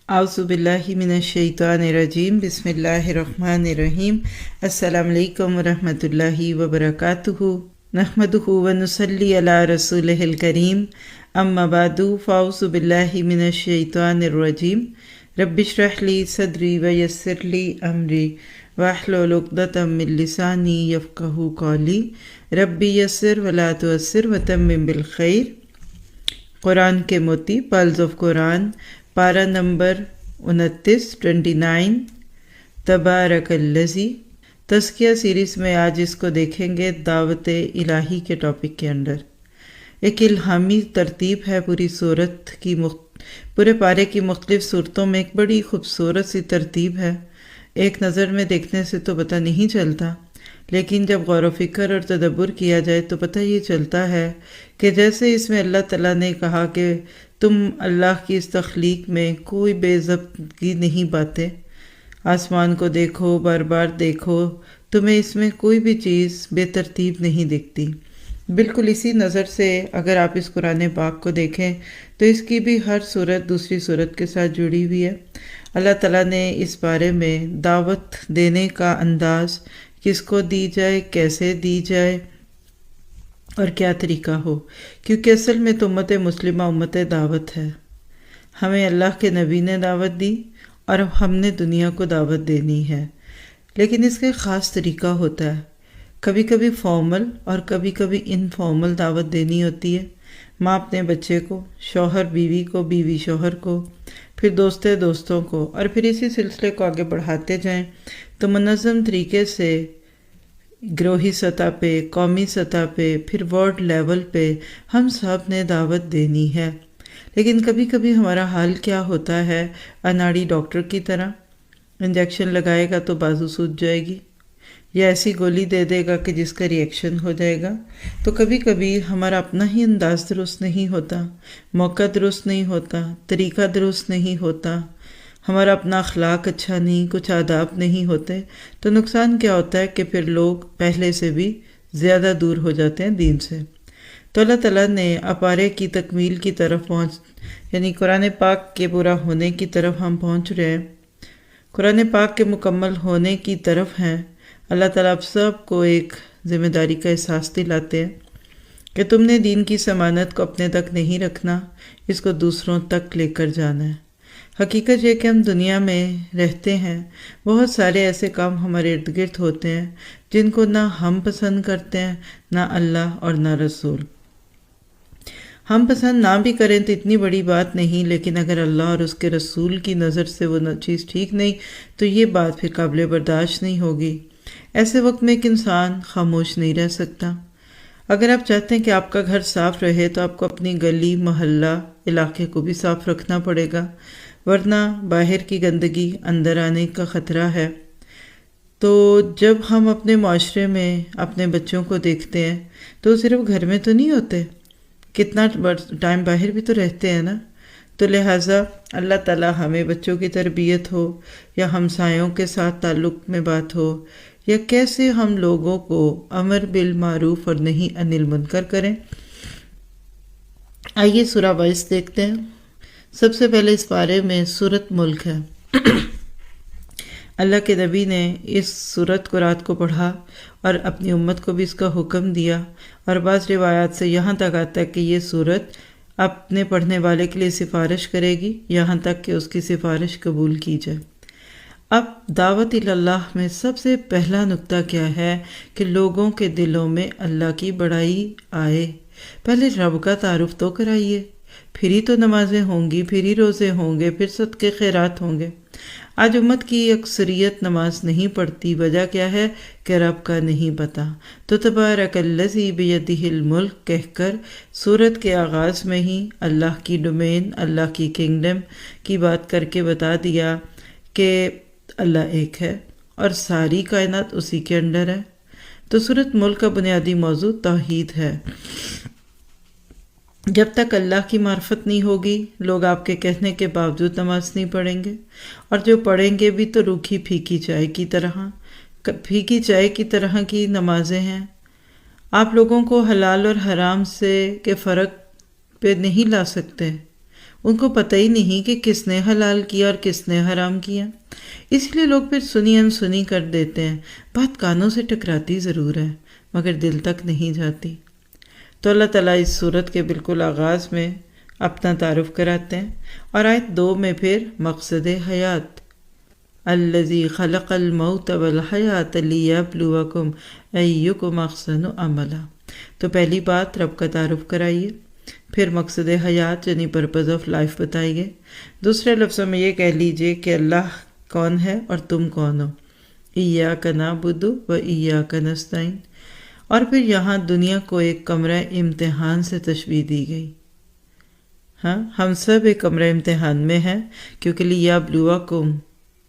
اعوذ باللہ من الشیطان الرجیم بسم اللہ الرحمن الرحیم السلام علیکم ورحمۃ اللہ وبرکاتہ نحمدہ ونصلی علی رسولہ الکریم اما بعد فاعوذ باللہ من الشیطان الرجیم رب اشرح لی صدری ویسر لی امری واحلل عقدۃ من لسانی یفقہوا قولی رب یسر ولا تعسر وتمم بالخیر۔ قرآن کے موتی پرلز آف قرآن، پارہ نمبر 29 تبارک الذی۔ تزکیہ سیریز میں آج اس کو دیکھیں گے دعوت الہی کے ٹاپک کے انڈر۔ ایک الہامی ترتیب ہے پوری صورت کی، پورے پارے کی مختلف صورتوں میں ایک بڑی خوبصورت سی ترتیب ہے۔ ایک نظر میں دیکھنے سے تو پتہ نہیں چلتا، لیکن جب غور و فکر اور تدبر کیا جائے تو پتہ یہ چلتا ہے کہ جیسے اس میں اللہ تعالیٰ نے کہا کہ تم اللہ کی اس تخلیق میں کوئی بے ضابطگی نہیں پاتے، آسمان کو دیکھو، بار بار دیکھو، تمہیں اس میں کوئی بھی چیز بے ترتیب نہیں دکھتی۔ بالکل اسی نظر سے اگر آپ اس قرآن پاک کو دیکھیں تو اس کی بھی ہر صورت دوسری صورت کے ساتھ جڑی ہوئی ہے۔ اللہ تعالیٰ نے اس بارے میں دعوت دینے کا انداز، کس کو دی جائے، کیسے دی جائے اور کیا طریقہ ہو، کیونکہ اصل میں تو امت مسلمہ امت دعوت ہے۔ ہمیں اللہ کے نبی نے دعوت دی اور اب ہم نے دنیا کو دعوت دینی ہے، لیکن اس کا ایک خاص طریقہ ہوتا ہے۔ کبھی کبھی فارمل اور کبھی کبھی انفارمل دعوت دینی ہوتی ہے۔ ماں اپنے بچے کو، شوہر بیوی کو، بیوی شوہر کو، پھر دوستوں کو، اور پھر اسی سلسلے کو آگے بڑھاتے جائیں تو منظم طریقے سے گروہی سطح پہ، قومی سطح پہ، پھر ورلڈ لیول پہ ہم سب نے دعوت دینی ہے۔ لیکن کبھی کبھی ہمارا حال کیا ہوتا ہے، اناڑی ڈاکٹر کی طرح انجیکشن لگائے گا تو بازو سوج جائے گی، یا ایسی گولی دے دے گا کہ جس کا ریئیکشن ہو جائے گا۔ تو کبھی کبھی ہمارا اپنا ہی انداز درست نہیں ہوتا، موقع درست نہیں ہوتا، طریقہ درست نہیں ہوتا، ہمارا اپنا اخلاق اچھا نہیں، کچھ آداب نہیں ہوتے، تو نقصان کیا ہوتا ہے کہ پھر لوگ پہلے سے بھی زیادہ دور ہو جاتے ہیں دین سے۔ تو اللہ تعالیٰ نے اپارے کی تکمیل کی طرف یعنی قرآن پاک کے پورا ہونے کی طرف ہم پہنچ رہے ہیں، قرآن پاک کے مکمل ہونے کی طرف ہیں۔ اللہ تعالیٰ آپ سب کو ایک ذمہ داری کا احساس دلاتے ہیں کہ تم نے دین کی ضمانت کو اپنے تک نہیں رکھنا، اس کو دوسروں تک لے کر جانا ہے۔ حقیقت یہ کہ ہم دنیا میں رہتے ہیں، بہت سارے ایسے کام ہمارے ارد گرد ہوتے ہیں جن کو نہ ہم پسند کرتے ہیں، نہ اللہ اور نہ رسول۔ ہم پسند نہ بھی کریں تو اتنی بڑی بات نہیں، لیکن اگر اللہ اور اس کے رسول کی نظر سے وہ چیز ٹھیک نہیں تو یہ بات پھر قابل برداشت نہیں ہوگی۔ ایسے وقت میں ایک انسان خاموش نہیں رہ سکتا۔ اگر آپ چاہتے ہیں کہ آپ کا گھر صاف رہے تو آپ کو اپنی گلی، محلہ، علاقے کو بھی صاف رکھنا پڑے گا، ورنہ باہر کی گندگی اندر آنے کا خطرہ ہے۔ تو جب ہم اپنے معاشرے میں اپنے بچوں کو دیکھتے ہیں تو صرف گھر میں تو نہیں ہوتے، کتنا ٹائم باہر بھی تو رہتے ہیں نا۔ تو لہٰذا اللہ تعالیٰ ہمیں بچوں کی تربیت ہو یا ہمسایوں کے ساتھ تعلق میں بات ہو، یا کیسے ہم لوگوں کو امر بالمعروف اور نہی عن المنکر کریں۔ آئیے سورہ 22 دیکھتے ہیں۔ سب سے پہلے اس بارے میں سورۃ ملک ہے۔ اللہ کے نبی نے اس سورت کو رات کو پڑھا اور اپنی امت کو بھی اس کا حکم دیا، اور بعض روایات سے یہاں تک آتا ہے کہ یہ سورت اپنے پڑھنے والے کے لیے سفارش کرے گی، یہاں تک کہ اس کی سفارش قبول کی جائے۔ اب دعوت اللہ میں سب سے پہلا نقطہ کیا ہے کہ لوگوں کے دلوں میں اللہ کی بڑائی آئے۔ پہلے رب کا تعارف تو کرائیے، پھر ہی تو نمازیں ہوں گی، پھر ہی روزے ہوں گے، پھر صدقے خیرات ہوں گے۔ آج امت کی اکثریت نماز نہیں پڑھتی، وجہ کیا ہے کہ رب کا نہیں پتہ۔ تو تبارک الذی بیدہ الملک کہہ کر سورت کے آغاز میں ہی اللہ کی ڈومین، اللہ کی کنگڈم کی بات کر کے بتا دیا کہ اللہ ایک ہے اور ساری کائنات اسی کے انڈر ہے۔ تو سورۃ ملک کا بنیادی موضوع توحید ہے۔ جب تک اللہ کی معرفت نہیں ہوگی، لوگ آپ کے کہنے کے باوجود نماز نہیں پڑھیں گے، اور جو پڑھیں گے بھی تو روکھی پھیکی چائے کی طرح کی نمازیں ہیں۔ آپ لوگوں کو حلال اور حرام سے کے فرق پہ نہیں لا سکتے، ان کو پتہ ہی نہیں کہ کس نے حلال کیا اور کس نے حرام کیا، اس لیے لوگ پھر سنی انسنی کر دیتے ہیں۔ بات کانوں سے ٹکراتی ضرور ہے مگر دل تک نہیں جاتی۔ تو اللہ تعالیٰ اس صورت کے بالکل آغاز میں اپنا تعارف کراتے ہیں، اور آیت 2 میں پھر مقصد حیات، الذی خلق الموت والحیات لیبلوکم ایکم احسن عملا۔ تو پہلی بات رب کا تعارف کرائیے، پھر مقصد حیات یعنی پرپز آف لائف بتائیے، دوسرے لفظوں میں یہ کہہ لیجئے کہ اللہ کون ہے اور تم کون ہو، ایاک نعبد و ایاک نستعین۔ اور پھر یہاں دنیا کو ایک کمرہ امتحان سے تشبیہ دی گئی۔ ہاں، ہم سب ایک کمرہ امتحان میں ہیں، کیونکہ لیبلوکم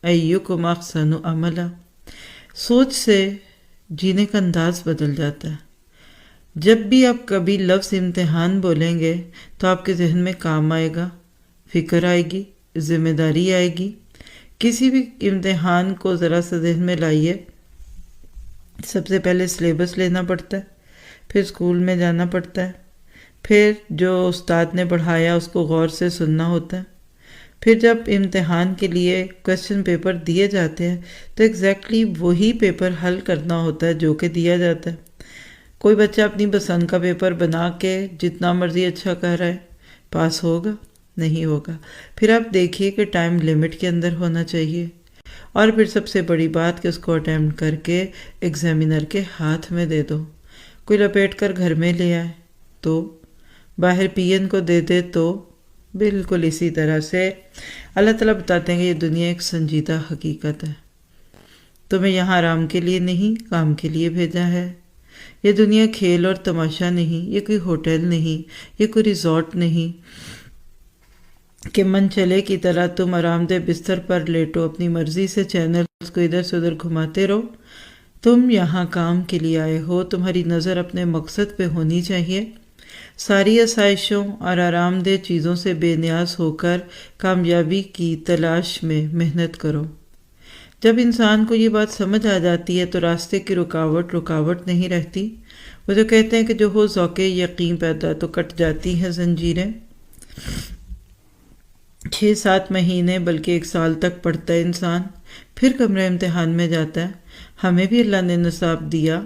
ایکم احسن عملا۔ سوچ سے جینے کا انداز بدل جاتا ہے۔ جب بھی آپ کبھی لفظ امتحان بولیں گے تو آپ کے ذہن میں کام آئے گا، فکر آئے گی، ذمہ داری آئے گی۔ کسی بھی امتحان کو ذرا سا ذہن میں لائیے، سب سے پہلے سلیبس لینا پڑتا ہے، پھر اسکول میں جانا پڑتا ہے، پھر جو استاد نے پڑھایا اس کو غور سے سننا ہوتا ہے، پھر جب امتحان کے لیے کویسچن پیپر دیے جاتے ہیں تو ایگزیکٹلی وہی پیپر حل کرنا ہوتا ہے جو کہ دیا جاتا ہے۔ کوئی بچہ اپنی پسند کا پیپر بنا کے جتنا مرضی اچھا کر رہا ہے، پاس ہوگا؟ نہیں ہوگا۔ پھر آپ دیکھیے کہ ٹائم لیمٹ کے اندر ہونا چاہیے، اور پھر سب سے بڑی بات کہ اس کو اٹیمپٹ کر کے ایگزامینر کے ہاتھ میں دے دو۔ کوئی لپیٹ کر گھر میں لے آئے تو، باہر پی این کو دے دے تو، بالکل اسی طرح سے اللہ تعالیٰ بتاتے ہیں کہ یہ دنیا ایک سنجیدہ حقیقت ہے، تمہیں یہاں آرام کے لیے نہیں کام کے لیے بھیجا ہے۔ یہ دنیا کھیل اور تماشا نہیں، یہ کوئی ہوٹل نہیں، یہ کوئی ریزورٹ نہیں کہ من چلے کی طرح تم آرام دہ بستر پر لیٹو، اپنی مرضی سے چینلز کو ادھر سے ادھر گھماتے رہو۔ تم یہاں کام کے لیے آئے ہو، تمہاری نظر اپنے مقصد پہ ہونی چاہیے۔ ساری آسائشوں اور آرام دہ چیزوں سے بے نیاز ہو کر کامیابی کی تلاش میں محنت کرو۔ جب انسان کو یہ بات سمجھ آ جاتی ہے تو راستے کی رکاوٹ نہیں رہتی۔ وہ جو کہتے ہیں کہ جو ہو ذوق یقین پیدا تو کٹ جاتی ہیں زنجیریں۔ 6-7 مہینے بلکہ 1 سال تک پڑھتا ہے انسان، پھر کمرہ امتحان میں جاتا ہے۔ ہمیں بھی اللہ نے نصاب دیا۔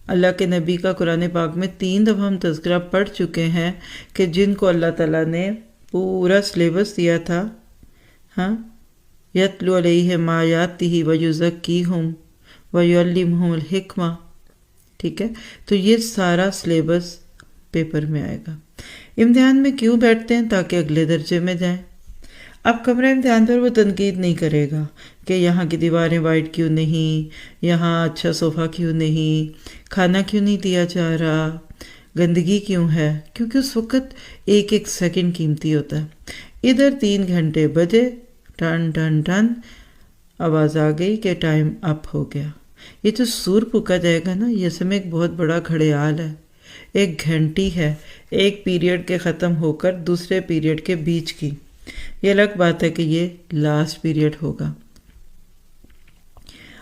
اللہ کے نبی کا قرآن پاک میں 3 دفعہ ہم تذکرہ پڑھ چکے ہیں کہ جن کو اللہ تعالیٰ نے پورا سلیبس دیا تھا، ہاں، یتلو علیہم آیاتہ ویزکیہم ویعلمہم الحکمہ، ٹھیک ہے؟ تو یہ سارا سلیبس پیپر میں آئے گا۔ امتحان میں کیوں بیٹھتے ہیں؟ تاکہ اگلے درجے میں جائیں۔ اب کمرہ امتحان پر وہ تنقید نہیں کرے گا کہ یہاں کی دیواریں وائٹ کیوں نہیں، یہاں اچھا صوفہ کیوں نہیں، کھانا کیوں نہیں دیا جا رہا، گندگی کیوں ہے، کیونکہ اس وقت ایک سیکنڈ قیمتی ہوتا ہے۔ ادھر 3 گھنٹے بجے، ٹن ٹن ٹن آواز آ گئی کہ ٹائم اپ ہو گیا۔ یہ جو سور پھونکا جائے گا نا، یہ اصل میں ایک بہت بڑا گھڑیال ہے، ایک گھنٹی ہے، ایک پیریڈ کے ختم ہو کر دوسرے پیریڈ کے بیچ کی۔ یہ الگ بات ہے کہ یہ لاسٹ پیریڈ ہوگا۔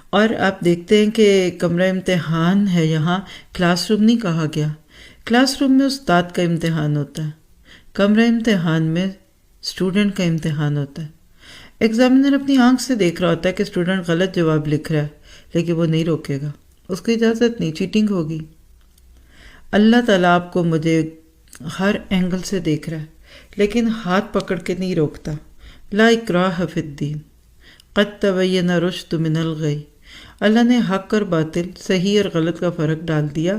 اور آپ دیکھتے ہیں کہ کمرہ امتحان ہے، یہاں کلاس روم نہیں کہا گیا۔ کلاس روم میں استاد کا امتحان ہوتا ہے، کمرہ امتحان میں اسٹوڈنٹ کا امتحان ہوتا ہے۔ ایگزامینر اپنی آنکھ سے دیکھ رہا ہوتا ہے کہ اسٹوڈنٹ غلط جواب لکھ رہا ہے، لیکن وہ نہیں روکے گا، اس کو اجازت نہیں، چیٹنگ ہوگی۔ اللہ تعالیٰ آپ کو مجھے ہر اینگل سے دیکھ رہا ہے، لیکن ہاتھ پکڑ کے نہیں روکتا۔ لا اکراہ فی الدین، قد تبین الرشد من الغی۔ اللہ نے حق اور باطل، صحیح اور غلط کا فرق ڈال دیا۔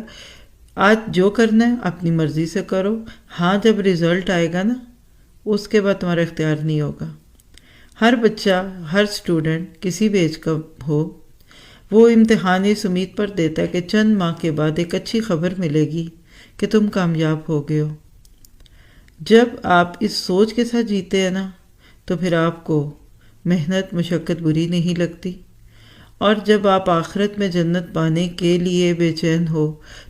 آج جو کرنا ہے اپنی مرضی سے کرو، ہاں جب رزلٹ آئے گا نا، اس کے بعد تمہارا اختیار نہیں ہوگا۔ ہر بچہ، ہر اسٹوڈنٹ کسی بھی ایج کا ہو، وہ امتحان اس امید پر دیتا ہے کہ چند ماہ کے بعد ایک اچھی خبر ملے گی کہ تم کامیاب ہو گئے ہو۔ جب آپ اس سوچ کے ساتھ جیتے ہیں نا، تو پھر آپ کو محنت مشقت بری نہیں لگتی، اور جب آپ آخرت میں جنت پانے کے لیے بے چین ہو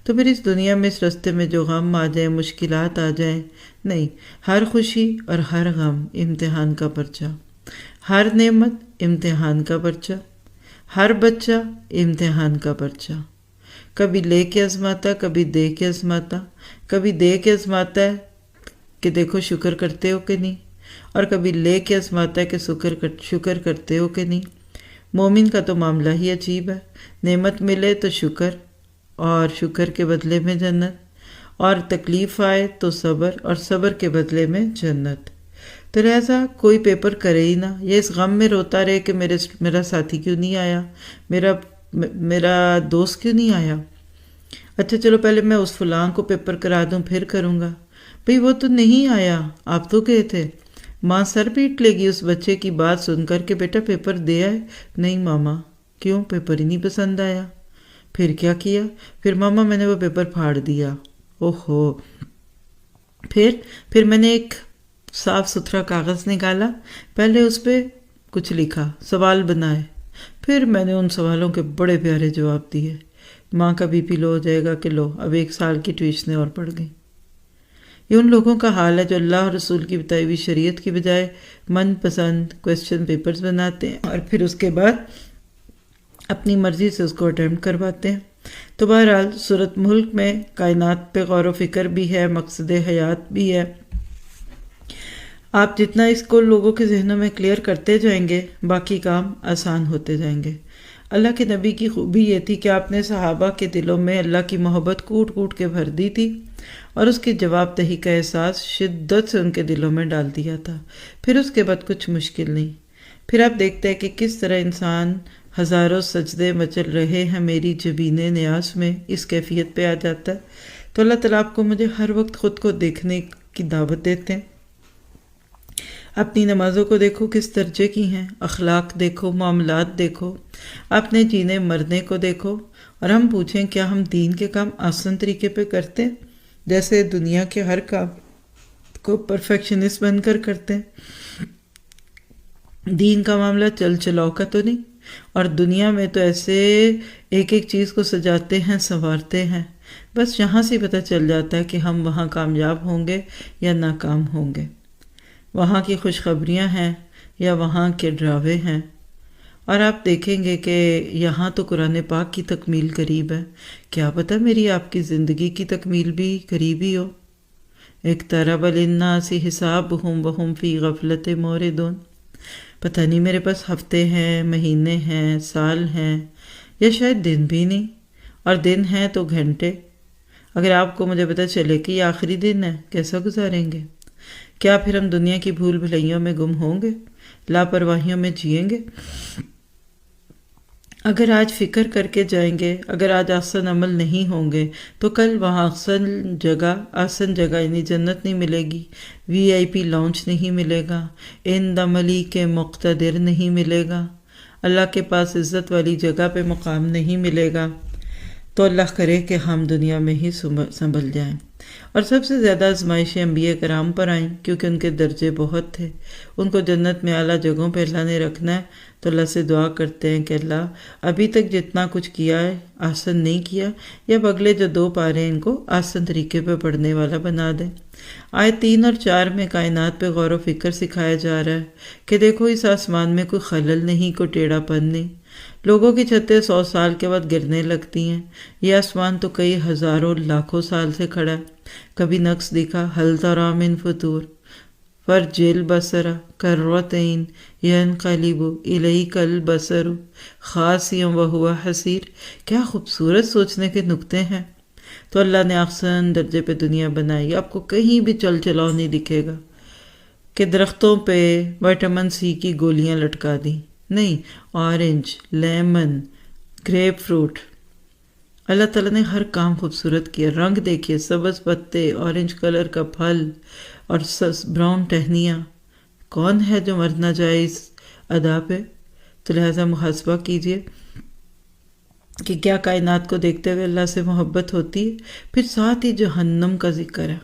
تو پھر اس دنیا میں اس رستے میں جو غم آ جائیں، مشکلات آ جائیں، نہیں، ہر خوشی اور ہر غم امتحان کا پرچہ، ہر نعمت امتحان کا پرچہ، ہر بچہ امتحان کا پرچہ۔ کبھی لے کے آزماتا، کبھی دے کے آزماتا، کبھی دے کے آزماتا ہے کہ دیکھو شکر کرتے ہو کہ نہیں، اور کبھی لے کے آزماتا ہے کہ شکر کرتے ہو کہ نہیں۔ مومن کا تو معاملہ ہی عجیب ہے، نعمت ملے تو شکر، اور شکر کے بدلے میں جنت، اور تکلیف آئے تو صبر، اور صبر کے بدلے میں جنت۔ تو لہٰذا کوئی پیپر کرے ہی نہ، یہ اس غم میں روتا رہے کہ میرا ساتھی کیوں نہیں آیا، میرا دوست کیوں نہیں آیا، اچھا چلو پہلے میں اس فلاں کو پیپر کرا دوں پھر کروں گا۔ بھئی وہ تو نہیں آیا، آپ تو گئے تھے۔ ماں سر پیٹ لے گی اس بچے کی بات سن کر کہ بیٹا پیپر دے آئے۔ نہیں ماما، کیوں، پیپر ہی نہیں پسند آیا۔ پھر کیا کیا؟ پھر ماما میں نے وہ پیپر پھاڑ دیا۔ اوہو۔ پھر میں نے ایک صاف ستھرا کاغذ نکالا، پہلے اس پہ کچھ لکھا، سوال بنائے، پھر میں نے ان سوالوں کے بڑے پیارے جواب دیے۔ ماں کا بی پی لو ہو جائے گا کہ لو، اب 1 سال کی ٹیوشنیں اور پڑ گئیں۔ یہ ان لوگوں کا حال ہے جو اللہ اور رسول کی بتائی ہوئی شریعت کی بجائے من پسند کویسچن پیپرز بناتے ہیں اور پھر اس کے بعد اپنی مرضی سے اس کو اٹیمپٹ کرواتے ہیں۔ تو بہرحال سورۃ ملک میں کائنات پہ غور و فکر بھی ہے، مقصد حیات بھی ہے۔ آپ جتنا اس کو لوگوں کے ذہنوں میں کلیئر کرتے جائیں گے، باقی کام آسان ہوتے جائیں گے۔ اللہ کے نبی کی خوبی یہ تھی کہ آپ نے صحابہ کے دلوں میں اللہ کی محبت کوٹ کوٹ کے بھر دی تھی اور اس کی جواب دہی کا احساس شدت سے ان کے دلوں میں ڈال دیا تھا۔ پھر اس کے بعد کچھ مشکل نہیں۔ پھر آپ دیکھتے ہیں کہ کس طرح انسان ہزاروں سجدے مچل رہے ہیں میری جبین نیاز میں اس کیفیت پہ آ جاتا ہے۔ تو اللہ تعالیٰ آپ کو مجھے ہر وقت خود کو دیکھنے کی دعوت دیتے ہیں۔ اپنی نمازوں کو دیکھو کس درجے کی ہیں، اخلاق دیکھو، معاملات دیکھو، اپنے جینے مرنے کو دیکھو، اور ہم پوچھیں کیا ہم دین کے کام آسان طریقے پہ کرتے ہیں جیسے دنیا کے ہر کام کو پرفیکشنسٹ بن کر کرتے ہیں؟ دین کا معاملہ چل چلاؤ کا تو نہیں، اور دنیا میں تو ایسے ایک ایک چیز کو سجاتے ہیں، سنوارتے ہیں، بس یہاں سے پتہ چل جاتا ہے کہ ہم وہاں کامیاب ہوں گے یا ناکام ہوں گے، وہاں کی خوشخبریاں ہیں یا وہاں کے ڈراوے ہیں۔ اور آپ دیکھیں گے کہ یہاں تو قرآن پاک کی تکمیل قریب ہے، کیا پتہ میری آپ کی زندگی کی تکمیل بھی قریب ہی ہو۔ اقترب للناس حسابهم وهم فی غفلۃ معرضون۔ پتہ نہیں میرے پاس ہفتے ہیں، مہینے ہیں، سال ہیں، یا شاید دن بھی نہیں، اور دن ہیں تو گھنٹے۔ اگر آپ کو مجھے پتہ چلے کہ یہ آخری دن ہے، کیسا گزاریں گے؟ کیا پھر ہم دنیا کی بھول بھلائیوں میں گم ہوں گے، لاپرواہیوں میں جئیں گے؟ اگر آج فکر کر کے جائیں گے، اگر آج آسن عمل نہیں ہوں گے تو کل وہاں آسن جگہ یعنی جنت نہیں ملے گی، VIP لاؤنج نہیں ملے گا، عند ملیک مقتدر نہیں ملے گا، اللہ کے پاس عزت والی جگہ پہ مقام نہیں ملے گا۔ تو اللہ کرے کہ ہم دنیا میں ہی سنبھل جائیں۔ اور سب سے زیادہ آزمائشیں انبیاء کرام پر آئیں کیونکہ ان کے درجے بہت تھے، ان کو جنت میں اعلیٰ جگہوں پہ اللہ نے رکھنا ہے۔ تو اللہ سے دعا کرتے ہیں کہ اللہ ابھی تک جتنا کچھ کیا ہے آسان نہیں کیا، یا اگلے جو 2 پارے ہیں ان کو آسان طریقے پہ پڑھنے والا بنا دیں۔ آیت 3 اور 4 میں کائنات پہ غور و فکر سکھایا جا رہا ہے کہ دیکھو اس آسمان میں کوئی خلل نہیں، کوئی ٹیڑھا پن نہیں۔ لوگوں کی چھتیں 100 سال کے بعد گرنے لگتی ہیں، یہ آسمان تو کئی ہزاروں لاکھوں سال سے کھڑا ہے۔ کبھی نقص دکھا، هل تری من فطور، فرجع البصر کرتین ینقلب الیک البصر خاسئا وہو حسیر۔ کیا خوبصورت سوچنے کے نقطے ہیں۔ تو اللہ نے احسن درجے پہ دنیا بنائی، آپ کو کہیں بھی چل چلاؤ نہیں دکھے گا کہ درختوں پہ وٹامن C کی گولیاں لٹکا دی، نہیں، اورنج، لیمن، گریپ فروٹ، اللہ تعالیٰ نے ہر کام خوبصورت کیا۔ رنگ دیکھیے، سبز پتے، اورنج کلر کا پھل اور براؤن ٹہنیاں، کون ہے جو مر نہ جائے اس ادا پہ؟ تو لہٰذا محاسبہ کیجئے کہ کیا کائنات کو دیکھتے ہوئے اللہ سے محبت ہوتی ہے۔ پھر ساتھ ہی جہنم کا ذکر ہے،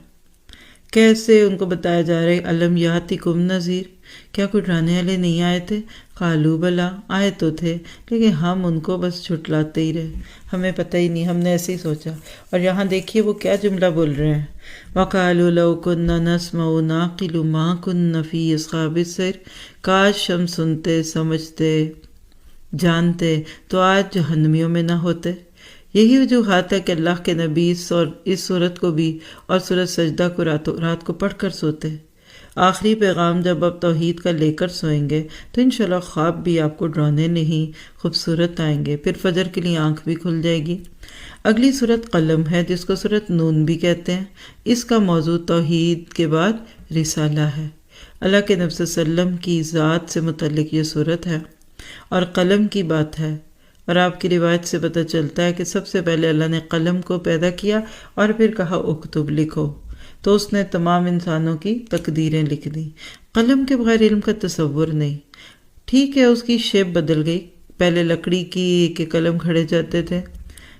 کیسے ان کو بتایا جا رہا ہے، الم یاتکم نذیر، کیا کوئی ڈرانے والے نہیں آئے تھے؟ قالوا بلا، آئے تو تھے لیکن ہم ان کو بس جھٹلاتے ہی رہے، ہمیں پتہ ہی نہیں، ہم نے ایسے ہی سوچا۔ اور یہاں دیکھیے وہ کیا جملہ بول رہے ہیں، وَقَالُوا لَوْ كُنَّا نَسْمَعُ نَعْقِلُ مَا كُنَّا فِي أَصْحَابِ السَّعِيرِ، کاش ہم سنتے، سمجھتے، جانتے تو آج جہنمیوں میں نہ ہوتے۔ یہی وجوہات ہے کہ اللہ کے نبی اس صورت کو بھی اور سورۃ سجدہ کو رات کو پڑھ کر سوتے۔ آخری پیغام جب آپ توحید کا لے کر سوئیں گے تو انشاءاللہ خواب بھی آپ کو ڈرانے نہیں خوبصورت آئیں گے، پھر فجر کے لیے آنکھ بھی کھل جائے گی۔ اگلی سورت قلم ہے، جس کو سورت نون بھی کہتے ہیں۔ اس کا موضوع توحید کے بعد رسالہ ہے۔ اللہ کے نبی صلی اللہ علیہ وسلم کی ذات سے متعلق یہ سورت ہے اور قلم کی بات ہے، اور آپ کی روایت سے پتہ چلتا ہے کہ سب سے پہلے اللہ نے قلم کو پیدا کیا اور پھر کہا اکتب، لکھو، تو اس نے تمام انسانوں کی تقدیریں لکھ دیں۔ قلم کے بغیر علم کا تصور نہیں۔ ٹھیک ہے، اس کی شیپ بدل گئی، پہلے لکڑی کی کے قلم کھڑے جاتے تھے،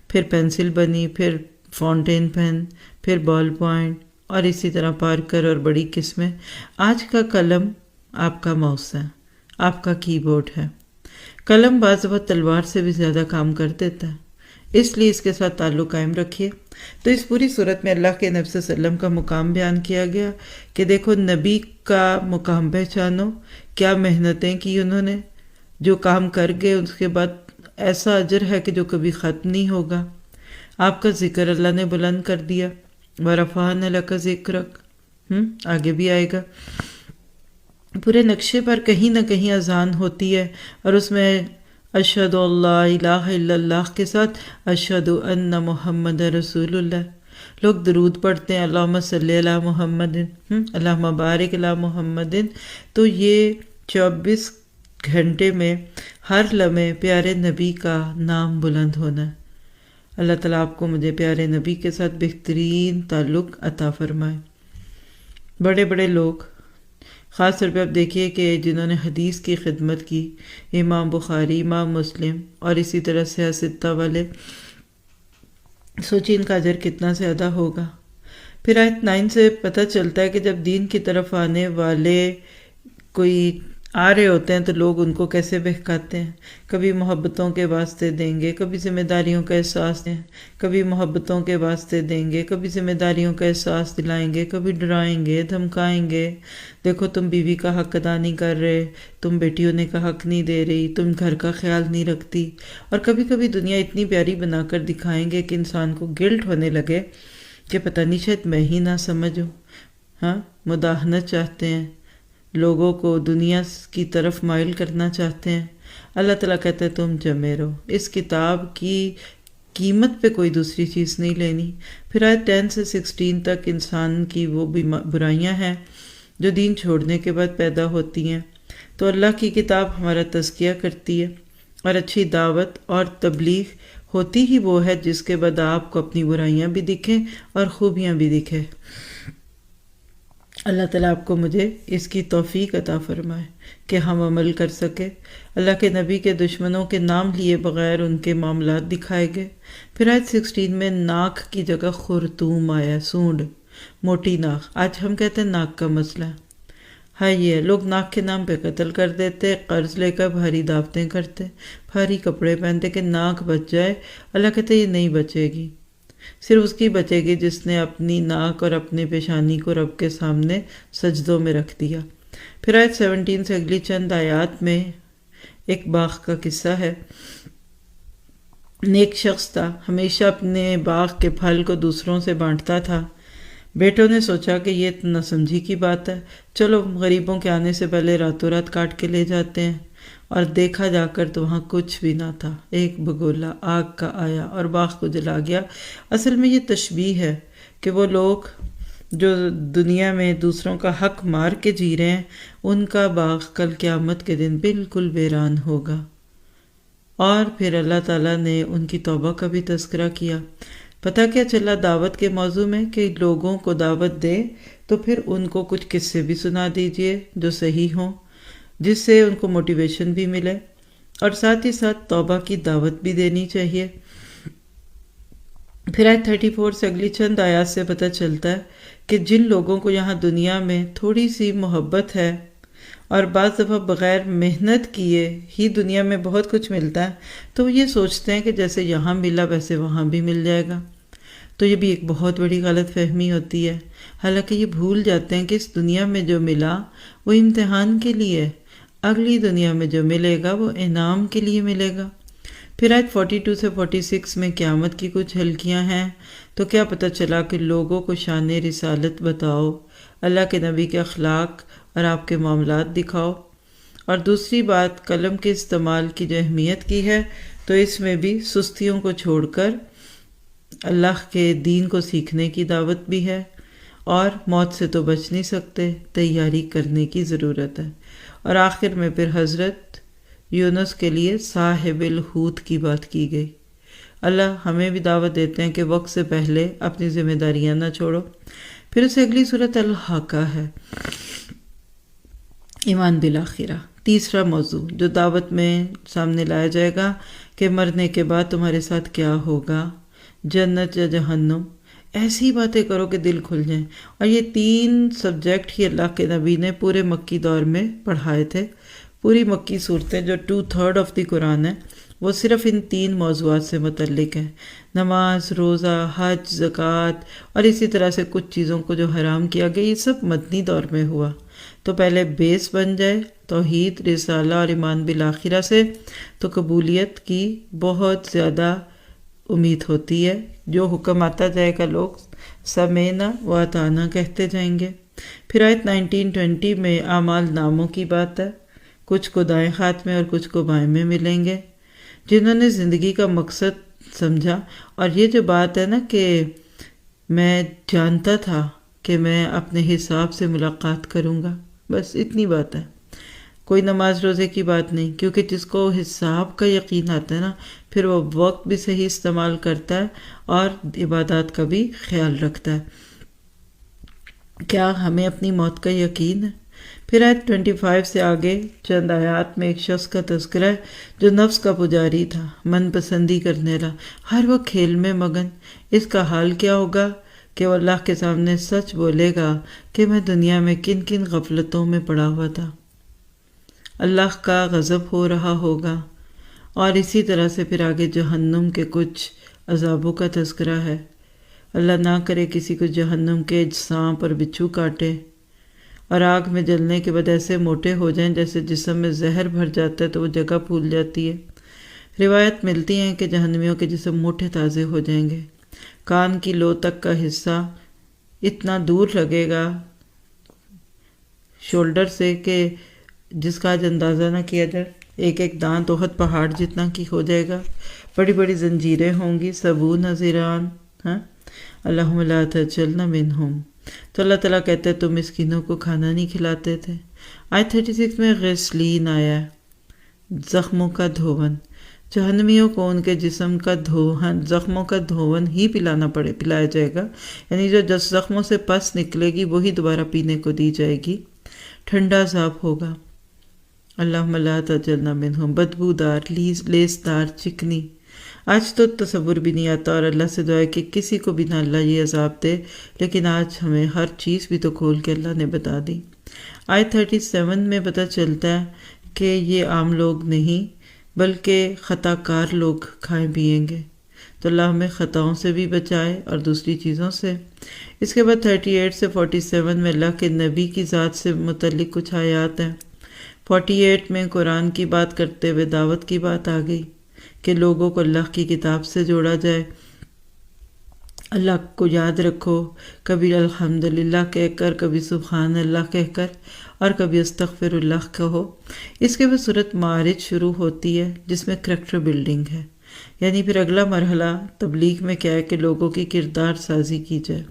پھر پینسل بنی، پھر فاؤنٹین پین، پھر بال پوائنٹ، اور اسی طرح پارکر اور بڑی قسمیں۔ آج کا قلم آپ کا ماؤس ہے، آپ کا کی بورڈ ہے۔ قلم بعض دفعہ تلوار سے بھی زیادہ کام کر دیتا ہے، اس لیے اس کے ساتھ تعلق قائم رکھیے۔ تو اس پوری صورت میں اللہ کے نبی صلی اللہ علیہ وسلم کا مقام بیان کیا گیا کہ دیکھو نبی کا مقام پہچانو، کیا محنتیں کی انہوں نے، جو کام کر گئے اس کے بعد ایسا اجر ہے کہ جو کبھی ختم نہیں ہوگا۔ آپ کا ذکر اللہ نے بلند کر دیا، وَرَفَعْنَا لَكَ ذِكْرَكَ، آگے بھی آئے گا۔ پورے نقشے پر کہیں نہ کہیں اذان ہوتی ہے، اور اس میں اشہد اللہ الہ الا اللہ کے ساتھ اشہد ان محمد رسول اللہ۔ لوگ درود پڑھتے ہیں، اللہم صلی علی محمد، اللہم بارک علی محمد۔ تو یہ 24 گھنٹے میں ہر لمحے پیارے نبی کا نام بلند ہونا ہے۔ اللہ تعالیٰ آپ کو مجھے پیارے نبی کے ساتھ بہترین تعلق عطا فرمائے۔ بڑے بڑے لوگ، خاص طور پہ آپ دیکھیے کہ جنہوں نے حدیث کی خدمت کی، امام بخاری، امام مسلم اور اسی طرح سے ستہ والے، سوچیں ان کا اجر کتنا زیادہ ہوگا۔ پھر آیت 9 سے پتہ چلتا ہے کہ جب دین کی طرف آنے والے کوئی آ رہے ہوتے ہیں تو لوگ ان کو کیسے بہکاتے ہیں۔ کبھی محبتوں کے واسطے دیں گے، کبھی ذمہ داریوں کا احساس دیں، کبھی محبتوں کے واسطے دیں گے، کبھی ذمہ داریوں کا احساس دلائیں گے، کبھی ڈرائیں گے، دھمکائیں گے، دیکھو تم بیوی کا حق ادا نہیں کر رہے، تم بیٹیوں نے کا حق نہیں دے رہی، تم گھر کا خیال نہیں رکھتی۔ اور کبھی کبھی دنیا اتنی پیاری بنا کر دکھائیں گے کہ انسان کو گلٹ ہونے لگے کہ پتہ نہیں شاید میں ہی نہ سمجھوں۔ مداہنت چاہتے ہیں، لوگوں کو دنیا کی طرف مائل کرنا چاہتے ہیں۔ اللہ تعالیٰ کہتا ہے تم جمے رہو، اس کتاب کی قیمت پہ کوئی دوسری چیز نہیں لینی۔ پھر آیت 10 سے 16 تک انسان کی وہ برائیاں ہیں جو دین چھوڑنے کے بعد پیدا ہوتی ہیں۔ تو اللہ کی کتاب ہمارا تزکیہ کرتی ہے، اور اچھی دعوت اور تبلیغ ہوتی ہی وہ ہے جس کے بعد آپ کو اپنی برائیاں بھی دکھیں اور خوبیاں بھی دکھیں۔ اللہ تعالیٰ آپ کو مجھے اس کی توفیق عطا فرمائے کہ ہم عمل کر سکے۔ اللہ کے نبی کے دشمنوں کے نام لیے بغیر ان کے معاملات دکھائے گئے۔ پھر آیت 16 میں ناک کی جگہ خرطوم آیا، سونڈ، موٹی ناک۔ آج ہم کہتے ہیں ناک کا مسئلہ ہے یہ، لوگ ناک کے نام پہ قتل کر دیتے، قرض لے کر بھاری دعوتیں کرتے، بھاری کپڑے پہنتے کہ ناک بچ جائے۔ اللہ کہتے یہ نہیں بچے گی، صرف اس کی بچے گی جس نے اپنی ناک اور اپنے پیشانی کو رب کے سامنے سجدوں میں رکھ دیا۔ پھر آیت 17 سے اگلی چند آیات میں ایک باغ کا قصہ ہے۔ نیک شخص تھا، ہمیشہ اپنے باغ کے پھل کو دوسروں سے بانٹتا تھا۔ بیٹوں نے سوچا کہ یہ نہ سمجھی کی بات ہے، چلو غریبوں کے آنے سے پہلے راتوں رات کاٹ کے لے جاتے ہیں۔ اور دیکھا جا کر تو وہاں کچھ بھی نہ تھا، ایک بگولا آگ کا آیا اور باغ کو جلا گیا۔ اصل میں یہ تشبیہ ہے کہ وہ لوگ جو دنیا میں دوسروں کا حق مار کے جی رہے ہیں، ان کا باغ کل قیامت کے دن بالکل ویران ہوگا۔ اور پھر اللہ تعالیٰ نے ان کی توبہ کا بھی تذکرہ کیا۔ پتہ کیا چلا دعوت کے موضوع میں کہ لوگوں کو دعوت دے تو پھر ان کو کچھ قصے بھی سنا دیجئے جو صحیح ہوں، جس سے ان کو موٹیویشن بھی ملے، اور ساتھ ہی ساتھ توبہ کی دعوت بھی دینی چاہیے۔ پھر آیت 34 سے اگلی چند آیات سے پتہ چلتا ہے کہ جن لوگوں کو یہاں دنیا میں تھوڑی سی محبت ہے اور بعض دفعہ بغیر محنت کیے ہی دنیا میں بہت کچھ ملتا ہے، تو وہ یہ سوچتے ہیں کہ جیسے یہاں ملا ویسے وہاں بھی مل جائے گا۔ تو یہ بھی ایک بہت بڑی غلط فہمی ہوتی ہے، حالانکہ یہ بھول جاتے ہیں کہ اس دنیا میں جو ملا وہ امتحان کے لیے، اگلی دنیا میں جو ملے گا وہ انعام کے لیے ملے گا۔ پھر آیت 42 سے 46 میں قیامت کی کچھ ہلکیاں ہیں۔ تو کیا پتہ چلا کہ لوگوں کو شان رسالت بتاؤ، اللہ کے نبی کے اخلاق اور آپ کے معاملات دکھاؤ۔ اور دوسری بات قلم کے استعمال کی جو اہمیت کی ہے، تو اس میں بھی سستیوں کو چھوڑ کر اللہ کے دین کو سیکھنے کی دعوت بھی ہے، اور موت سے تو بچ نہیں سکتے، تیاری کرنے کی ضرورت ہے۔ اور آخر میں پھر حضرت یونس کے لیے صاحب الحوت کی بات کی گئی۔ اللہ ہمیں بھی دعوت دیتے ہیں کہ وقت سے پہلے اپنی ذمہ داریاں نہ چھوڑو۔ پھر اسے اگلی صورت الحاقہ ہے، ایمان بالآخرہ، تیسرا موضوع جو دعوت میں سامنے لایا جائے گا کہ مرنے کے بعد تمہارے ساتھ کیا ہوگا، جنت یا جہنم۔ ایسی باتیں کرو کہ دل کھل جائیں۔ اور یہ 3 سبجیکٹ ہی اللہ کے نبی نے پورے مکی دور میں پڑھائے تھے۔ پوری مکی صورتیں جو 2/3 آف دی قرآن ہے، وہ صرف ان 3 موضوعات سے متعلق ہیں: نماز، روزہ، حج، زکوٰۃ، اور اسی طرح سے کچھ چیزوں کو جو حرام کیا گیا۔ یہ سب مدنی دور میں ہوا۔ تو پہلے بیس بن جائے توحید، رسالہ اور ایمان بالآخرہ سے، تو قبولیت کی بہت زیادہ امید ہوتی ہے۔ جو حکم آتا جائے گا لوگ سمعنا و اطعنا کہتے جائیں گے۔ پھر آیت 19-20 میں اعمال ناموں کی بات ہے، کچھ کو دائیں ہاتھ میں اور کچھ کو بائیں میں ملیں گے۔ جنہوں نے زندگی کا مقصد سمجھا، اور یہ جو بات ہے نا کہ میں جانتا تھا کہ میں اپنے حساب سے ملاقات کروں گا، بس اتنی بات ہے، کوئی نماز روزے کی بات نہیں، کیونکہ جس کو حساب کا یقین آتا ہے نا، پھر وہ وقت بھی صحیح استعمال کرتا ہے اور عبادات کا بھی خیال رکھتا ہے۔ کیا ہمیں اپنی موت کا یقین ہے؟ پھر آیت 25 سے آگے چند آیات میں ایک شخص کا تذکرہ ہے جو نفس کا پجاری تھا، من پسندی کرنے والا، ہر وقت کھیل میں مگن۔ اس کا حال کیا ہوگا کہ وہ اللہ کے سامنے سچ بولے گا کہ میں دنیا میں کن کن غفلتوں میں پڑا ہوا تھا، اللہ کا غضب ہو رہا ہوگا۔ اور اسی طرح سے پھر آگے جہنم کے کچھ عذابوں کا تذکرہ ہے۔ اللہ نہ کرے کسی کو جہنم کے سانپ اور بچھو کاٹے، اور آگ میں جلنے کے بعد ایسے موٹے ہو جائیں جیسے جسم میں زہر بھر جاتا ہے تو وہ جگہ پھول جاتی ہے۔ روایت ملتی ہیں کہ جہنمیوں کے جسم موٹے تازے ہو جائیں گے، کان کی لو تک کا حصہ اتنا دور لگے گا شولڈر سے کہ جس کا آج اندازہ نہ کیا جائے، ایک ایک دانت احد پہاڑ جتنا کی ہو جائے گا، بڑی بڑی زنجیریں ہوں گی، سبون زیران، اللہم لا تجعلنا منہم۔ تو اللہ تعالیٰ کہتے ہیں تم مسکینوں کو کھانا نہیں کھلاتے تھے۔ آیت 36 میں غسلین آیا ہے، زخموں کا دھون۔ جہنمیوں کو ان کے جسم کا زخموں کا دھون ہی پلایا جائے گا، یعنی جو زخموں سے پس نکلے گی وہی دوبارہ پینے کو دی جائے گی۔ ٹھنڈا عذاب ہوگا، اللہم لا تجعلنا منہم، بدبودار، لیسدار، چکنی۔ آج تو تصور بھی نہیں آتا، اور اللہ سے دعا ہے کہ کسی کو بھی نہ اللہ یہ عذاب دے، لیکن آج ہمیں ہر چیز بھی تو کھول کے اللہ نے بتا دی۔ آیت 37 میں پتہ چلتا ہے کہ یہ عام لوگ نہیں بلکہ خطا کار لوگ کھائیں پیئیں گے، تو اللہ ہمیں خطاؤں سے بھی بچائے اور دوسری چیزوں سے۔ اس کے بعد 38 سے 47 میں اللہ کے نبی کی ذات سے متعلق کچھ آیات ہیں۔ 48 میں قرآن کی بات کرتے ہوئے دعوت کی بات آ گئی کہ لوگوں کو اللہ کی کتاب سے جوڑا جائے، اللہ کو یاد رکھو، کبھی الحمدللہ کہہ کر، کبھی سبحان اللہ کہہ کر، اور کبھی استغفر اللہ کہو۔ اس کے بعد سورۃ معارج شروع ہوتی ہے جس میں کریکٹر بلڈنگ ہے، یعنی پھر اگلا مرحلہ تبلیغ میں کیا ہے کہ لوگوں کی کردار سازی کی جائے۔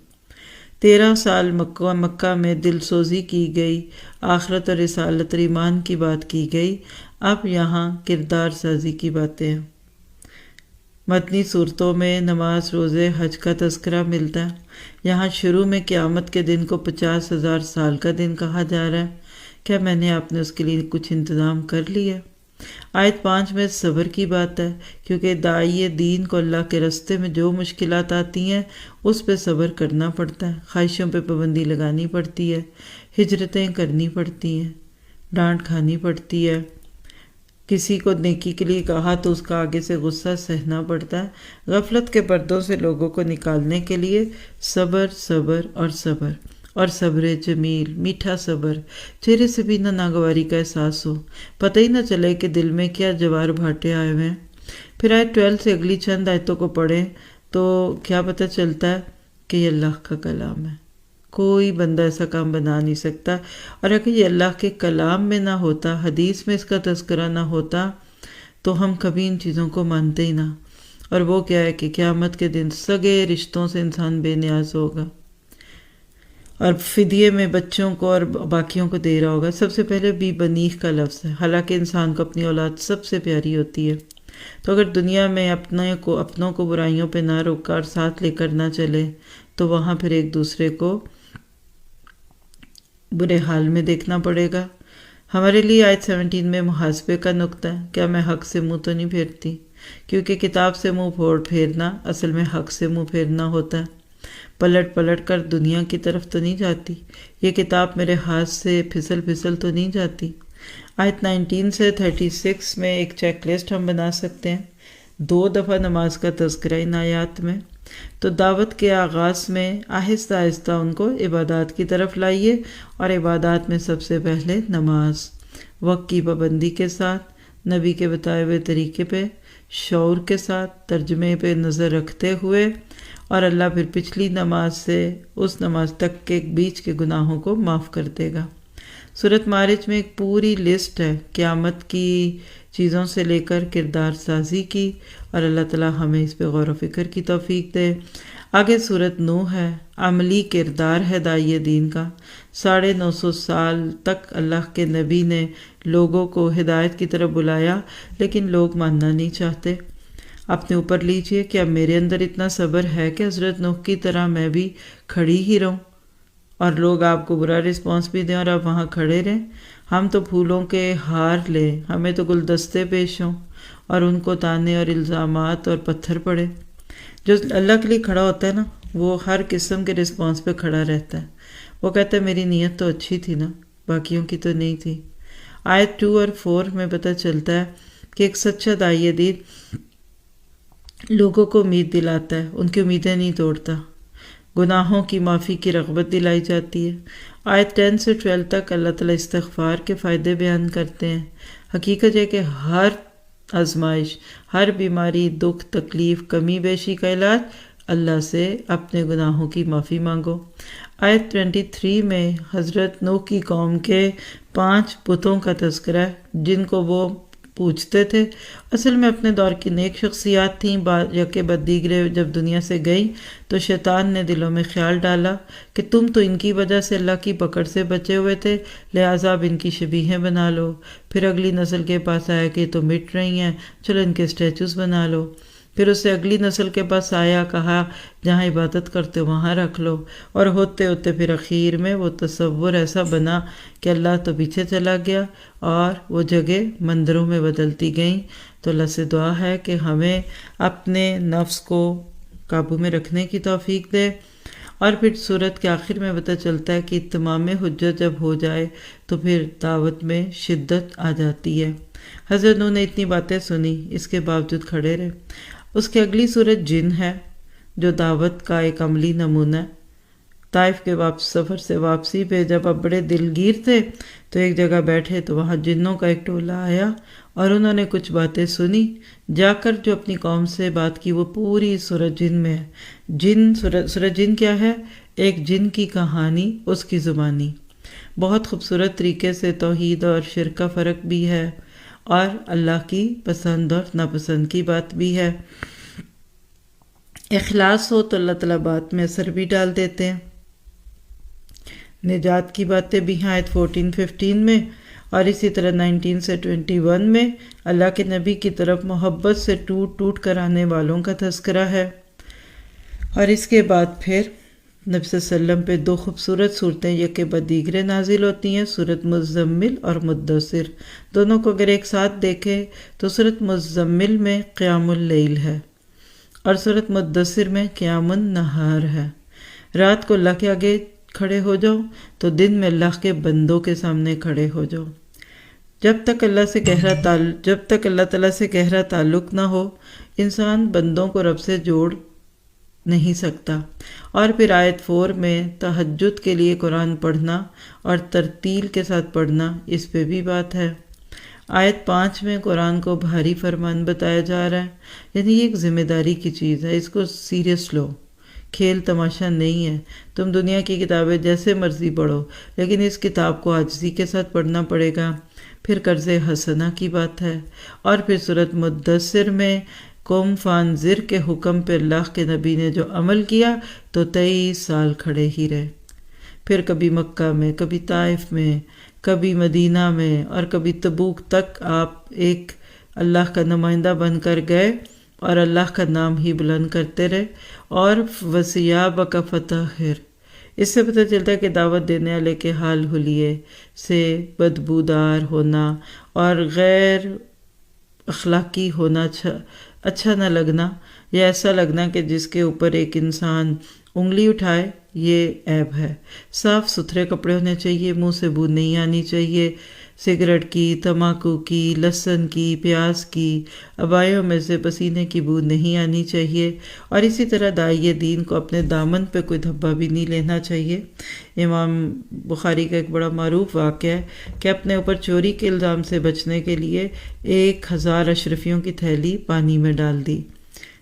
13 سال مکہ میں دل سوزی کی گئی، آخرت اور رسالت اور ایمان کی بات کی گئی، اب یہاں کردار سازی کی باتیں ہیں۔ مدنی صورتوں میں نماز، روزے، حج کا تذکرہ ملتا ہے۔ یہاں شروع میں قیامت کے دن کو 50,000 سال کا دن کہا جا رہا ہے۔ کیا میں نے آپ نے اس کے لیے کچھ انتظام کر لیا؟ آیت 5 میں صبر کی بات ہے، کیونکہ داعی دین کو اللہ کے رستے میں جو مشکلات آتی ہیں اس پہ صبر کرنا پڑتا ہے، خواہشوں پہ پابندی لگانی پڑتی ہے، ہجرتیں کرنی پڑتی ہیں، ڈانٹ کھانی پڑتی ہے، کسی کو نیکی کے لیے کہا تو اس کا آگے سے غصہ سہنا پڑتا ہے۔ غفلت کے پردوں سے لوگوں کو نکالنے کے لیے صبر، صبر اور صبر، اور صبر جمیل، میٹھا صبر، چہرے سے بھی نہ ناگواری کا احساس ہو، پتہ ہی نہ چلے کہ دل میں کیا جوار بھاٹے آئے ہوئے ہیں۔ پھر آیت 12 سے اگلی چند آیتوں کو پڑھیں تو کیا پتہ چلتا ہے کہ یہ اللہ کا کلام ہے، کوئی بندہ ایسا کام بنا نہیں سکتا، اور اگر یہ اللہ کے کلام میں نہ ہوتا، حدیث میں اس کا تذکرہ نہ ہوتا تو ہم کبھی ان چیزوں کو مانتے ہی نہ۔ اور وہ کیا ہے کہ قیامت کے دن سگے رشتوں سے انسان بے نیاز ہوگا، اور فدیے میں بچوں کو اور باقیوں کو دے رہا ہوگا۔ سب سے پہلے بھی بنیخ کا لفظ ہے، حالانکہ انسان کو اپنی اولاد سب سے پیاری ہوتی ہے۔ تو اگر دنیا میں اپنوں کو برائیوں پہ نہ روک کر ساتھ لے کر نہ چلے تو وہاں پھر ایک دوسرے کو برے حال میں دیکھنا پڑے گا۔ ہمارے لیے آیت 17 میں محاسبے کا نقطہ ہے، کیا میں حق سے منہ تو نہیں پھیرتی؟ کیونکہ کتاب سے منہ پھیرنا اصل میں حق سے منہ پھیرنا ہوتا ہے۔ پلٹ کر دنیا کی طرف تو نہیں جاتی، یہ کتاب میرے ہاتھ سے پھسل تو نہیں جاتی۔ آیت 19 سے 36 میں ایک چیک لسٹ ہم بنا سکتے ہیں، 2 دفعہ نماز کا تذکرہ ان آیات میں۔ تو دعوت کے آغاز میں آہستہ آہستہ ان کو عبادات کی طرف لائیے، اور عبادات میں سب سے پہلے نماز، وقت کی پابندی کے ساتھ، نبی کے بتائے ہوئے طریقے پہ، شعور کے ساتھ، ترجمے پہ نظر رکھتے ہوئے، اور اللہ پھر پچھلی نماز سے اس نماز تک کے بیچ کے گناہوں کو معاف کر دے گا۔ سورۃ معارج میں ایک پوری لسٹ ہے قیامت کی چیزوں سے لے کر کردار سازی کی، اور اللہ تعالیٰ ہمیں اس پہ غور و فکر کی توفیق دے۔ آگے سورۃ نوح ہے، عملی کردار ہے داعی دین کا۔ 950 سال تک اللہ کے نبی نے لوگوں کو ہدایت کی طرف بلایا، لیکن لوگ ماننا نہیں چاہتے۔ اپنے اوپر لیجئے، کیا میرے اندر اتنا صبر ہے کہ حضرت نوح کی طرح میں بھی کھڑی ہی رہوں اور لوگ آپ کو برا رسپانس بھی دیں اور آپ وہاں کھڑے رہیں؟ ہم تو پھولوں کے ہار لیں، ہمیں تو گلدستے پیش ہوں اور ان کو تانے اور الزامات اور پتھر پڑے۔ جو اللہ کے لیے کھڑا ہوتا ہے نا، وہ ہر قسم کے رسپانس پہ کھڑا رہتا ہے۔ وہ کہتا ہے میری نیت تو اچھی تھی نا، باقیوں کی تو نہیں تھی۔ آیت 2 اور 4 میں پتہ چلتا ہے کہ ایک سچا داعی دین لوگوں کو امید دلاتا ہے، ان کی امیدیں نہیں توڑتا۔ گناہوں کی معافی کی رغبت دلائی جاتی ہے۔ آیت 10 سے 12 تک اللہ تعالیٰ استغفار کے فائدے بیان کرتے ہیں۔ حقیقت ہے کہ ہر آزمائش، ہر بیماری، دکھ، تکلیف، کمی بیشی کا علاج اللہ سے اپنے گناہوں کی معافی مانگو۔ آیت 23 میں حضرت نوح کی قوم کے 5 بتوں کا تذکرہ ہے جن کو وہ پوجتے تھے۔ اصل میں اپنے دور کی نیک شخصیات تھیں، کہ بددیگرے جب دنیا سے گئیں تو شیطان نے دلوں میں خیال ڈالا کہ تم تو ان کی وجہ سے اللہ کی پکڑ سے بچے ہوئے تھے، لہٰذا اب ان کی شبیہیں بنا لو۔ پھر اگلی نسل کے پاس آیا کہ یہ تو مٹ رہی ہیں، چلو ان کے اسٹیچوز بنا لو۔ پھر اس سے اگلی نسل کے پاس آیا، کہا جہاں عبادت کرتے وہاں رکھ لو، اور ہوتے ہوتے پھر اخیر میں وہ تصور ایسا بنا کہ اللہ تو پیچھے چلا گیا اور وہ جگہ مندروں میں بدلتی گئیں۔ تو اللہ سے دعا ہے کہ ہمیں اپنے نفس کو قابو میں رکھنے کی توفیق دے۔ اور پھر سورت کے آخر میں پتہ چلتا ہے کہ تمام حجت جب ہو جائے تو پھر دعوت میں شدت آ جاتی ہے۔ حضرت نوح نے اتنی باتیں سنی، اس کے باوجود کھڑے رہے۔ اس کی اگلی سورت جن ہے جو دعوت کا ایک عملی نمونہ ہے۔ طائف کے سفر سے واپسی پہ جب اب بڑے دلگیر تھے تو ایک جگہ بیٹھے تو وہاں جنوں کا ایک ٹولہ آیا اور انہوں نے کچھ باتیں سنی۔ جا کر جو اپنی قوم سے بات کی وہ پوری سورت جن میں ہے۔ سورت جن کیا ہے؟ ایک جن کی کہانی، اس کی زبانی۔ بہت خوبصورت طریقے سے توحید اور شرک کا فرق بھی ہے اور اللہ کی پسند اور ناپسند کی بات بھی ہے۔ اخلاص ہو تو اللہ تعالیٰ بات میں اثر بھی ڈال دیتے ہیں۔ نجات کی باتیں بھی ہیں آیت 14-15 میں، اور اسی طرح 19 سے 21 میں اللہ کے نبی کی طرف محبت سے ٹوٹ کر آنے والوں کا تذکرہ ہے۔ اور اس کے بعد پھر نبی صلی اللہ علیہ وسلم پہ 2 خوبصورت صورتیں یک بعد دیگرے نازل ہوتی ہیں، سورۃ مزمل اور مدثر۔ دونوں کو اگر ایک ساتھ دیکھیں تو سورۃ مزمل میں قیام اللیل ہے اور سورۃ مدثر میں قیام النہار ہے۔ رات کو اللہ کے آگے کھڑے ہو جاؤ تو دن میں اللہ کے بندوں کے سامنے کھڑے ہو جاؤ۔ جب تک اللہ تعالیٰ سے گہرا تعلق نہ ہو، انسان بندوں کو رب سے جوڑ نہیں سکتا۔ اور پھر آیت 4 میں تہجد کے لیے قرآن پڑھنا اور ترتیل کے ساتھ پڑھنا، اس پہ بھی بات ہے۔ آیت 5 میں قرآن کو بھاری فرمان بتایا جا رہا ہے، یعنی یہ ایک ذمہ داری کی چیز ہے، اس کو سیریس لو، کھیل تماشا نہیں ہے۔ تم دنیا کی کتابیں جیسے مرضی پڑھو، لیکن اس کتاب کو عاجزی کے ساتھ پڑھنا پڑے گا۔ پھر قرض حسنہ کی بات ہے، اور پھر سورۃ مدثر میں قم فانذر کے حکم پہ اللہ کے نبی نے جو عمل کیا تو 23 سال کھڑے ہی رہے۔ پھر کبھی مکہ میں، کبھی طائف میں، کبھی مدینہ میں، اور کبھی تبوک تک آپ ایک اللہ کا نمائندہ بن کر گئے اور اللہ کا نام ہی بلند کرتے رہے۔ اور وَثِيَابَكَ فَطَهِّرْ، اس سے پتہ چلتا ہے کہ دعوت دینے والے کے حال حلیے سے بدبودار ہونا اور غیر اخلاقی ہونا اچھا نہ لگنا، یا ایسا لگنا کہ جس کے اوپر ایک انسان انگلی اٹھائے، یہ عیب ہے۔ صاف ستھرے کپڑے ہونے چاہیے، منہ سے بو نہیں آنی چاہیے، سگریٹ کی، تمباکو کی، لہسن کی، پیاز کی، ابائیوں میں سے پسینے کی بو نہیں آنی چاہیے، اور اسی طرح داعی دین کو اپنے دامن پہ کوئی دھبا بھی نہیں لینا چاہیے۔ امام بخاری کا ایک بڑا معروف واقعہ ہے کہ اپنے اوپر چوری کے الزام سے بچنے کے لیے 1000 اشرفیوں کی تھیلی پانی میں ڈال دی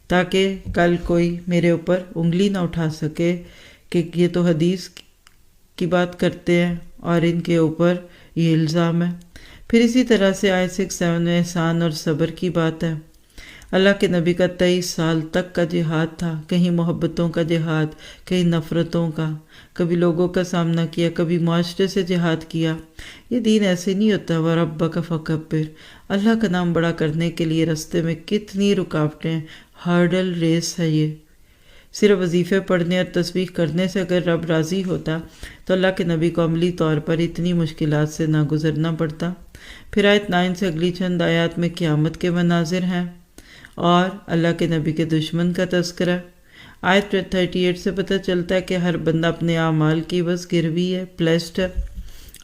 تاکہ کل کوئی میرے اوپر انگلی نہ اٹھا سکے کہ یہ تو حدیث کی بات کرتے ہیں اور ان کے اوپر یہ الزام ہے۔ پھر اسی طرح سے آیت 6-7 میں احسان اور صبر کی بات ہے۔ اللہ کے نبی کا 23 سال تک کا جہاد تھا، کہیں محبتوں کا جہاد، کہیں نفرتوں کا، کبھی لوگوں کا سامنا کیا، کبھی معاشرے سے جہاد کیا۔ یہ دین ایسے نہیں ہوتا۔ وَرَبَّكَ فَكَبِّرْ، اللہ کا نام بڑا کرنے کے لیے رستے میں کتنی رکاوٹیں، ہرڈل ریس ہے یہ۔ صرف وظیفے پڑھنے اور تسبیح کرنے سے اگر رب راضی ہوتا تو اللہ کے نبی کو عملی طور پر اتنی مشکلات سے نہ گزرنا پڑتا۔ پھر آیت 9 سے اگلی چند آیات میں قیامت کے مناظر ہیں اور اللہ کے نبی کے دشمن کا تذکرہ۔ آیت 38 سے پتہ چلتا ہے کہ ہر بندہ اپنے اعمال کی بس گروی ہے، پلیسٹ ہے،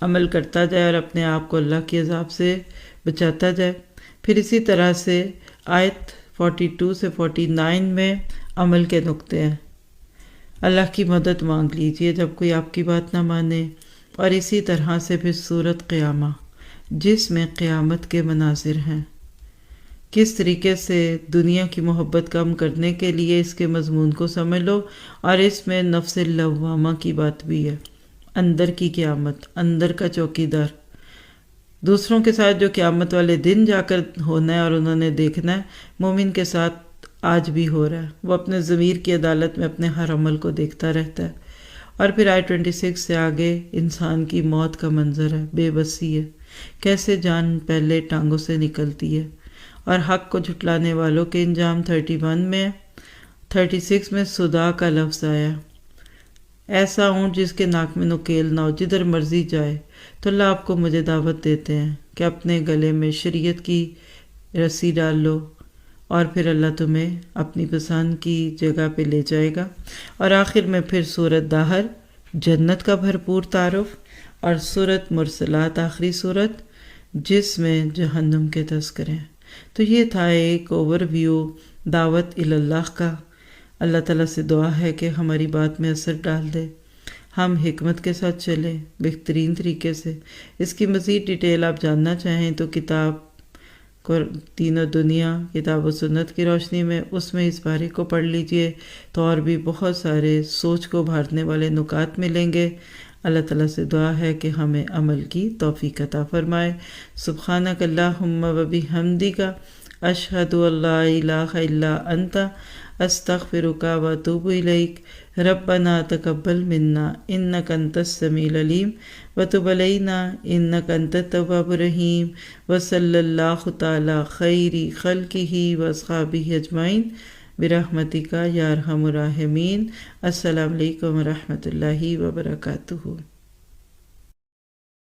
عمل کرتا جائے اور اپنے آپ کو اللہ کے عذاب سے بچاتا جائے۔ پھر اسی طرح سے آیت 42 سے 49 میں عمل کے نقطے ہیں۔ اللہ کی مدد مانگ لیجئے جب کوئی آپ کی بات نہ مانے، اور اسی طرح سے پھر سورۃ قیامہ جس میں قیامت کے مناظر ہیں، کس طریقے سے دنیا کی محبت کم کرنے کے لیے اس کے مضمون کو سمجھ لو، اور اس میں نفس لوامہ کی بات بھی ہے، اندر کی قیامت، اندر کا چوکیدار، دوسروں کے ساتھ جو قیامت والے دن جا کر ہونا ہے اور انہوں نے دیکھنا ہے، مومن کے ساتھ آج بھی ہو رہا ہے۔ وہ اپنے ضمیر کی عدالت میں اپنے ہر عمل کو دیکھتا رہتا ہے۔ اور پھر آیت 26 سے آگے انسان کی موت کا منظر ہے، بے بسی ہے، کیسے جان پہلے ٹانگوں سے نکلتی ہے، اور حق کو جھٹلانے والوں کے انجام 31 میں، 36 میں صدا کا لفظ آیا، ایسا اونٹ جس کے ناک میں نکیل نہ ہو، جدھر مرضی جائے۔ تو اللہ آپ کو مجھے دعوت دیتے ہیں کہ اپنے گلے میں شریعت کی رسی ڈال لو، اور پھر اللہ تمہیں اپنی پسند کی جگہ پہ لے جائے گا۔ اور آخر میں پھر سورۃ دہر، جنت کا بھرپور تعارف، اور سورۃ مرسلات آخری سورت جس میں جہنم کے تذکرے ہیں۔ تو یہ تھا ایک اوور ویو دعوت اللہ کا۔ اللہ تعالیٰ سے دعا ہے کہ ہماری بات میں اثر ڈال دے، ہم حکمت کے ساتھ چلیں بہترین طریقے سے۔ اس کی مزید ڈیٹیل آپ جاننا چاہیں تو کتاب دین و دنیا، کتاب و سنت کی روشنی میں، اس میں اس بارے کو پڑھ لیجئے، تو اور بھی بہت سارے سوچ کو بھارنے والے نکات ملیں گے۔ اللہ تعالیٰ سے دعا ہے کہ ہمیں عمل کی توفیق عطا فرمائے۔ سبحانک اللہم و بحمدک، اشہد ان لا الہ الا انت، استغفرک و اتوب الیک۔ ربنا تقبل منا انک انت السمیع العلیم وتب علینا انک انت التواب الرحیم، وصلی اللہ تعالی خیر خلقہ واصحابہ اجمعین برحمتک یا ارحم الراحمین۔ السلام علیکم ورحمۃ اللہ وبرکاتہ۔